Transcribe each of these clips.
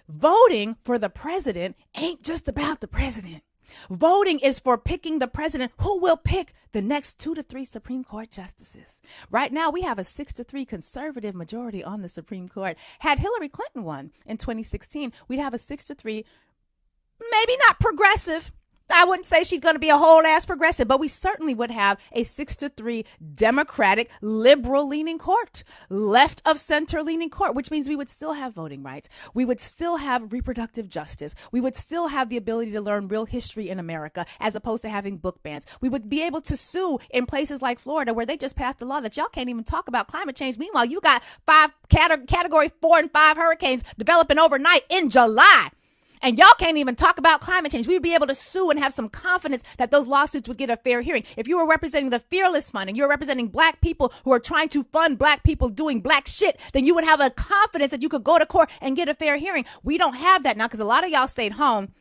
voting for the president ain't just about the president. Voting is for picking the president who will pick the next 2 to 3 Supreme Court justices. Right now, we have a 6-3 conservative majority on the Supreme Court. Had Hillary Clinton won in 2016, we'd have a 6-3, maybe not progressive. I wouldn't say she's going to be a whole ass progressive, but we certainly would have a 6-3 Democratic, liberal leaning court, left of center leaning court, which means we would still have voting rights. We would still have reproductive justice. We would still have the ability to learn real history in America as opposed to having book bans. We would be able to sue in places like Florida where they just passed a law that y'all can't even talk about climate change. Meanwhile, you got 5 category 4 and 5 hurricanes developing overnight in July. And y'all can't even talk about climate change. We'd be able to sue and have some confidence that those lawsuits would get a fair hearing. If you were representing the Fearless Fund and you're representing black people who are trying to fund black people doing black shit, then you would have a confidence that you could go to court and get a fair hearing. We don't have that now because a lot of y'all stayed home.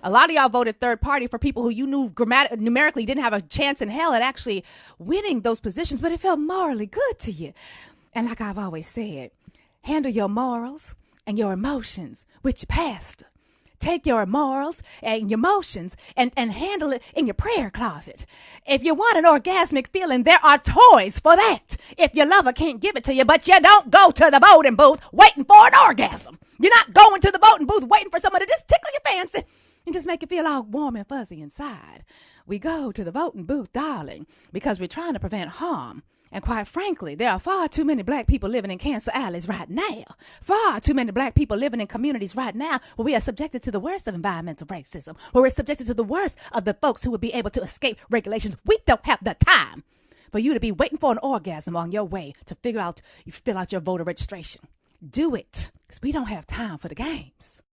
A lot of y'all voted third party for people who you knew numerically didn't have a chance in hell at actually winning those positions, but it felt morally good to you. And like I've always said, handle your morals and your emotions with your pastor. Take your morals and your emotions and handle it in your prayer closet. If you want an orgasmic feeling, there are toys for that. If your lover can't give it to you, but you don't go to the voting booth waiting for an orgasm. You're not going to the voting booth waiting for someone to just tickle your fancy and just make you feel all warm and fuzzy inside. We go to the voting booth, darling, because we're trying to prevent harm. And quite frankly, there are far too many black people living in cancer alleys right now. Far too many black people living in communities right now where we are subjected to the worst of environmental racism, where we're subjected to the worst of the folks who would be able to escape regulations. We don't have the time for you to be waiting for an orgasm on your way to fill out your voter registration. Do it, because we don't have time for the games.